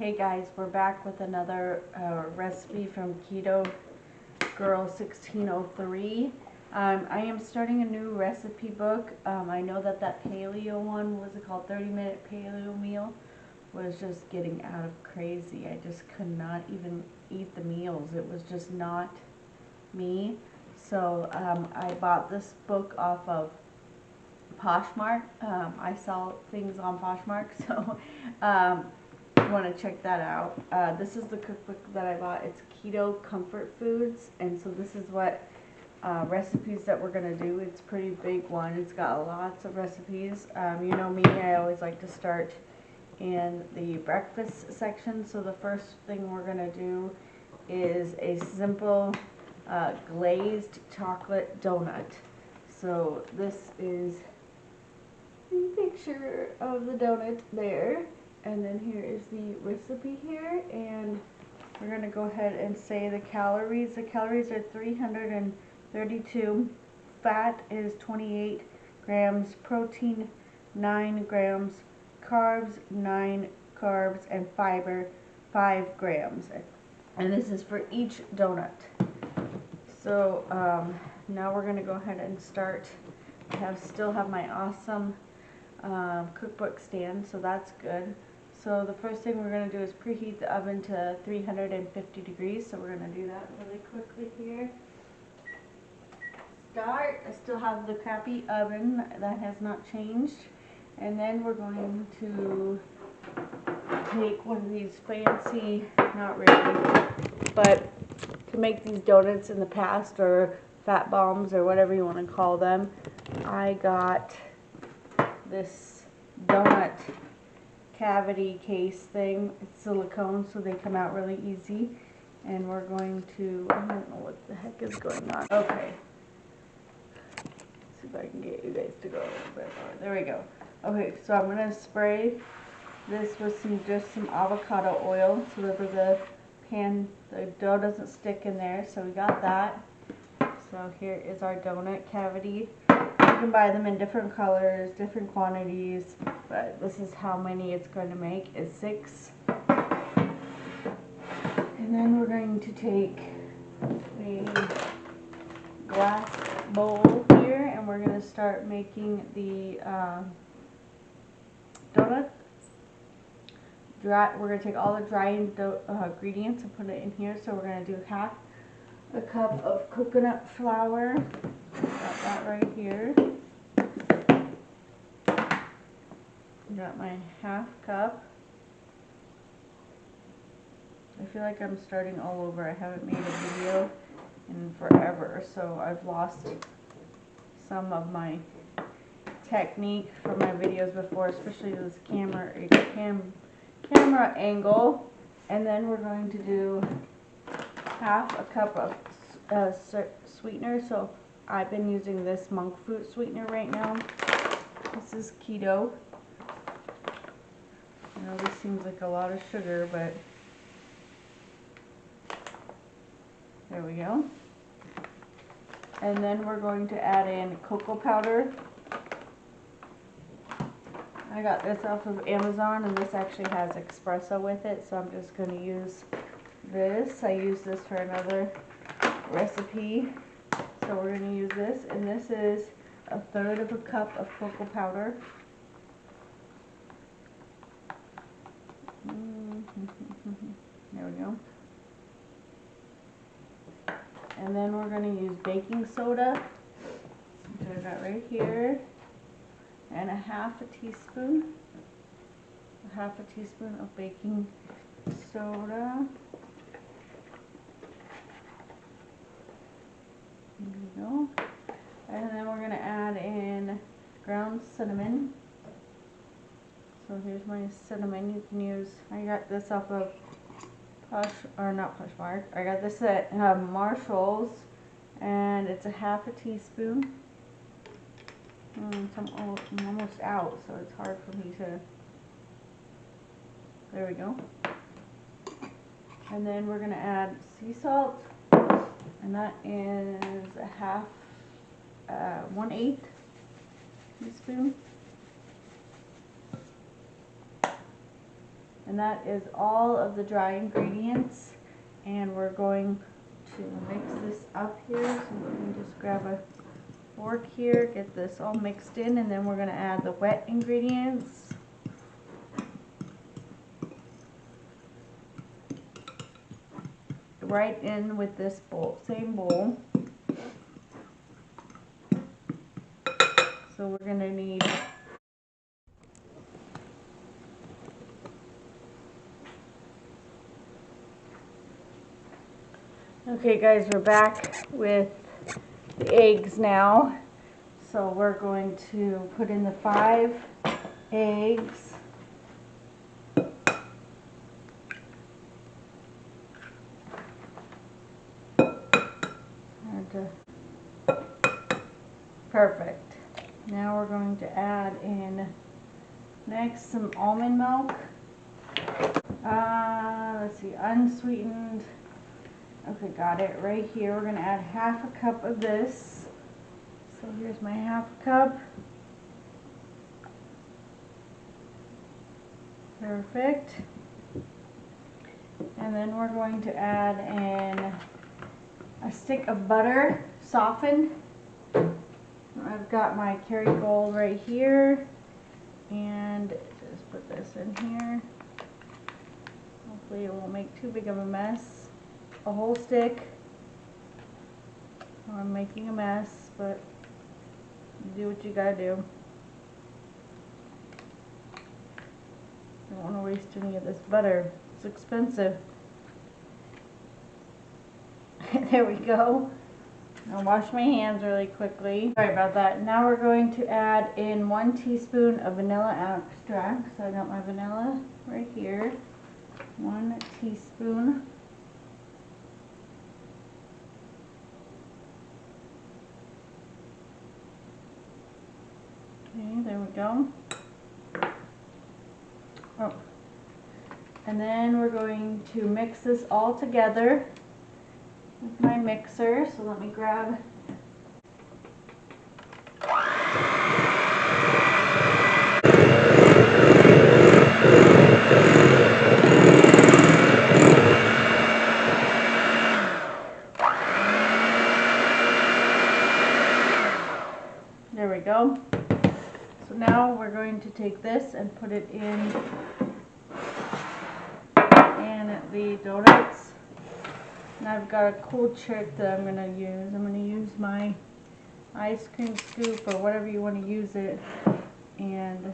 Hey guys, we're back with another recipe from Keto Girl 1603. I am starting a new recipe book. I know that paleo one, was it called 30-minute paleo meal, was just getting out of crazy. I just could not even eat the meals. It was just not me. So I bought this book off of Poshmark. I saw things on Poshmark, so want to check that out. This is the cookbook that I bought. It's Keto Comfort Foods, and so this is what recipes that we're going to do. It's a pretty big one. It's got lots of recipes. You know me, I always like to start in the breakfast section. So the first thing we're going to do is a simple glazed chocolate donut. So this is the picture of the donut there. And then here is the recipe here, and we're going to go ahead and say the calories. The calories are 332, fat is 28 grams, protein 9 grams, carbs 9 carbs, and fiber 5 grams. And this is for each donut. So now we're going to go ahead and start. I still have my awesome cookbook stand, so that's good. So the first thing we're going to do is preheat the oven to 350 degrees. So we're going to do that really quickly here. Start. I still have the crappy oven. That has not changed. And then we're going to take one of these fancy, not really, but to make these donuts in the past, or fat bombs, or whatever you want to call them. I got this donut cavity case thing. It's silicone, so they come out really easy. And we're going to, I don't know what the heck is going on. Okay. Let's see if I can get you guys to go a little bit more. There we go. Okay, so I'm going to spray this with just some avocado oil so that the dough doesn't stick in there. So we got that. So here is our donut cavity. You can buy them in different colors, different quantities, but this is how many it's going to make, is 6. And then we're going to take a glass bowl here, and we're going to start making the donut. We're going to take all the dry ingredients and put it in here. So we're going to do half a cup of coconut flour. Got that right here. Got my half cup. I feel like I'm starting all over. I haven't made a video in forever, so I've lost some of my technique from my videos before, especially this camera angle. And then we're going to do half a cup of sweetener. So I've been using this monk fruit sweetener right now. This is keto. I know this seems like a lot of sugar, but there we go. And then we're going to add in cocoa powder. I got this off of Amazon, and this actually has espresso with it, so I'm just going to use this. I use this for another recipe. So we're going to use this, and this is 1/3 of a cup of cocoa powder. There we go. And then we're going to use baking soda, which I got right here, and a half a teaspoon of baking soda. There we go. And then we're going to add in ground cinnamon. So here's my cinnamon. You can use, I got this off of not Poshmark. I got this at Marshall's, and it's a half a teaspoon. I'm almost out, so it's hard for me to. There we go. And then we're going to add sea salt, and that is a half, 1/8 teaspoon. And that is all of the dry ingredients. And we're going to mix this up here. So we can just grab a fork here, get this all mixed in, and then we're going to add the wet ingredients. Right in with this bowl, same bowl. So we're going to need okay guys, we're back with the eggs now. So we're going to put in the 5 eggs. Perfect. Now we're going to add in next some almond milk. Let's see, unsweetened. Okay, got it right here. We're going to add half a cup of this. So here's my half cup. Perfect. And then we're going to add in a stick of butter, softened. I've got my Kerrygold right here, and just put this in here. Hopefully it won't make too big of a mess. A whole stick. I'm making a mess, but you do what you gotta do. Don't want to waste any of this butter. It's expensive. There we go. I'll wash my hands really quickly. Sorry about that. Now we're going to add in 1 teaspoon of vanilla extract. So I got my vanilla right here. 1 teaspoon. Okay, there we go. Oh. And then we're going to mix this all together with my mixer. So let me grab there we go. So now we're going to take this and put it in the donuts. And I've got a cool trick that I'm going to use. I'm going to use my ice cream scoop or whatever you want to use it and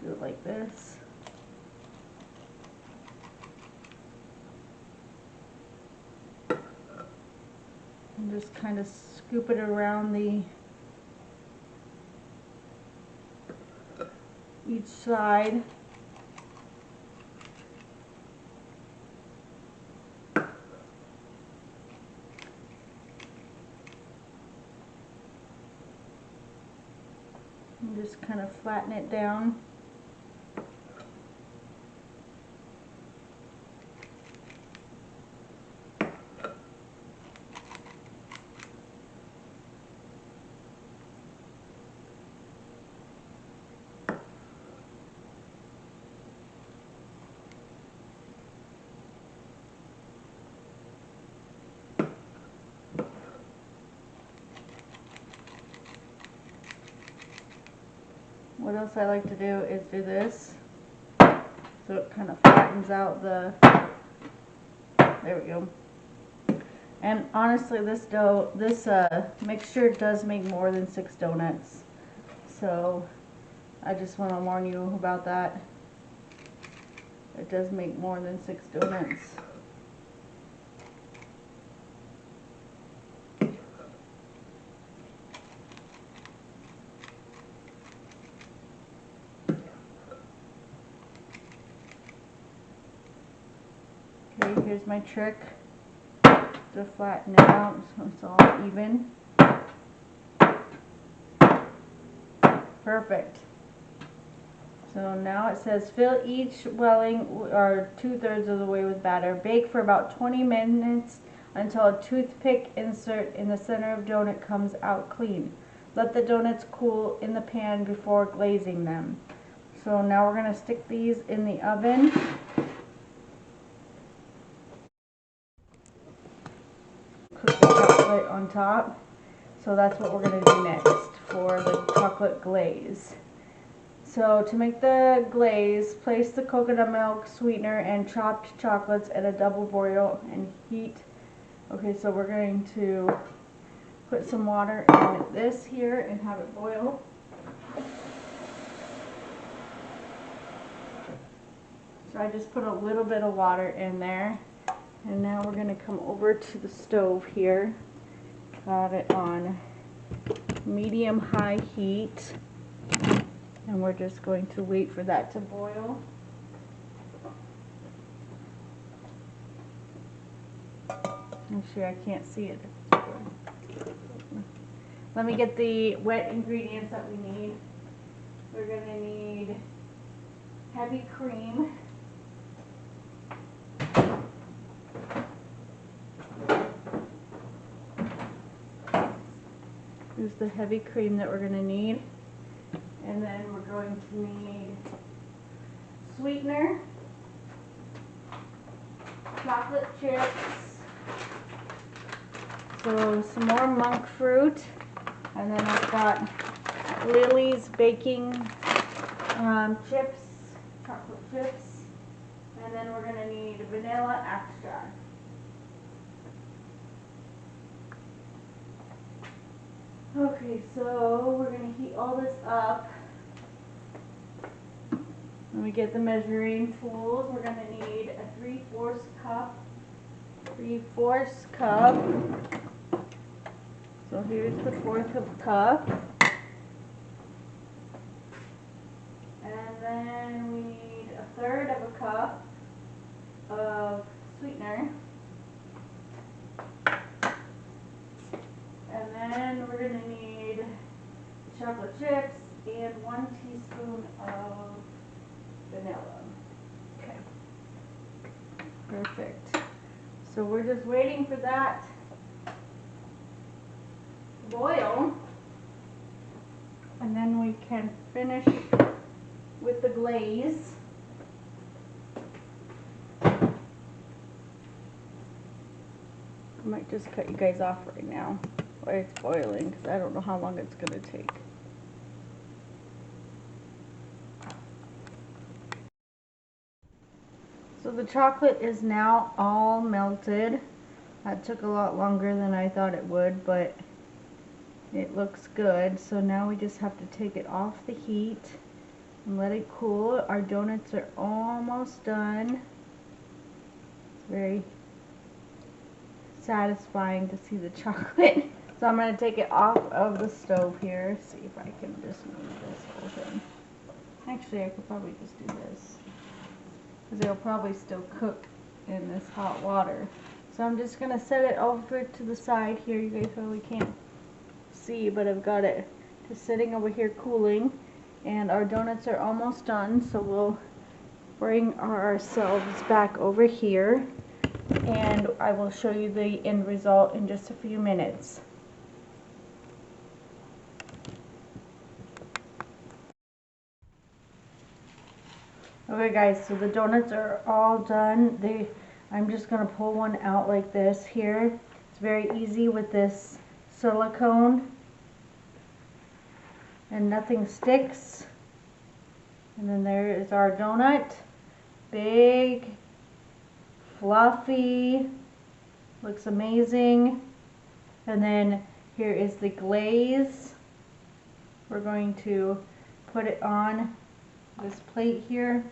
do it like this. And just kind of scoop it around each side. And just kind of flatten it down. What else I like to do is do this, so it kind of flattens out the, there we go. And honestly, this mixture does make more than 6 donuts. So I just want to warn you about that. It does make more than 6 donuts. Okay, here's my trick to flatten it out so it's all even. Perfect. So now it says fill each welling or 2/3 of the way with batter. Bake for about 20 minutes until a toothpick insert in the center of donut comes out clean. Let the donuts cool in the pan before glazing them. So now we're going to stick these in the oven. Cook the chocolate on top. So that's what we're going to do next for the chocolate glaze. So to make the glaze, place the coconut milk, sweetener, and chopped chocolates at a double boil and heat. Okay, so we're going to put some water in this here and have it boil. So I just put a little bit of water in there. And now we're going to come over to the stove here. Got it on medium-high heat. And we're just going to wait for that to boil. Actually, I can't see it. Let me get the wet ingredients that we need. We're going to need heavy cream. This is the heavy cream that we're going to need. And then we're going to need sweetener, chocolate chips, so some more monk fruit, and then I've got Lily's baking chips, chocolate chips, and then we're going to need vanilla extract. Okay, so we're going to heat all this up. When we get the measuring tools, we're going to need a 3/4 cup. So here's the 1/4 of a cup. And then we need a 1/3 of a cup of sweetener. And then we're going to need chocolate chips and 1 teaspoon of vanilla. Okay. Perfect. So we're just waiting for that to boil. And then we can finish with the glaze. I might just cut you guys off right now while it's boiling because I don't know how long it's going to take. So the chocolate is now all melted. That took a lot longer than I thought it would, but it looks good. So now we just have to take it off the heat and let it cool. Our donuts are almost done. It's very satisfying to see the chocolate. So I'm going to take it off of the stove here. See if I can just move this whole thing. Actually, I could probably just do this, because it'll probably still cook in this hot water. So I'm just going to set it over to the side here. You guys probably can't see, but I've got it just sitting over here cooling. And our donuts are almost done, so we'll bring ourselves back over here. And I will show you the end result in just a few minutes. Okay guys, so the donuts are all done. I'm just going to pull one out like this here. It's very easy with this silicone. And nothing sticks. And then there is our donut. Big, fluffy, looks amazing. And then here is the glaze. We're going to put it on this plate here.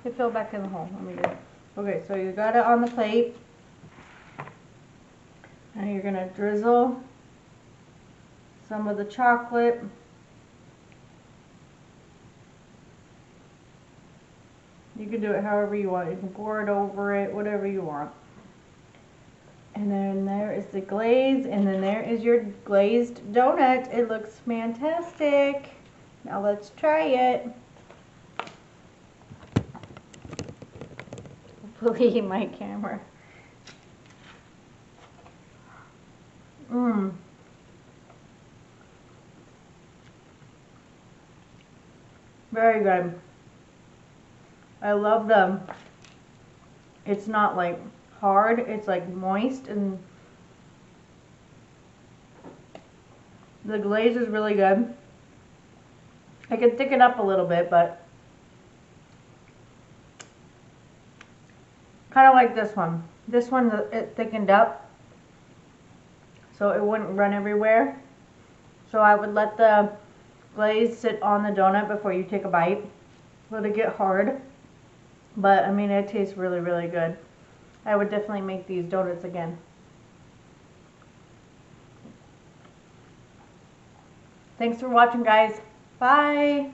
It fell back in the hole. Let me do it. Okay, so you got it on the plate. Now you're going to drizzle some of the chocolate. You can do it however you want. You can pour it over it, whatever you want. And then there is the glaze, and then there is your glazed donut. It looks fantastic. Now let's try it. Hopefully my camera. Very good. I love them. It's not like hard, it's like moist, and the glaze is really good. I could thicken up a little bit, but kind of like this one. This one, it thickened up so it wouldn't run everywhere. So I would let the glaze sit on the donut before you take a bite. Let it get hard. But I mean, it tastes really, really good. I would definitely make these donuts again. Thanks for watching, guys. Bye.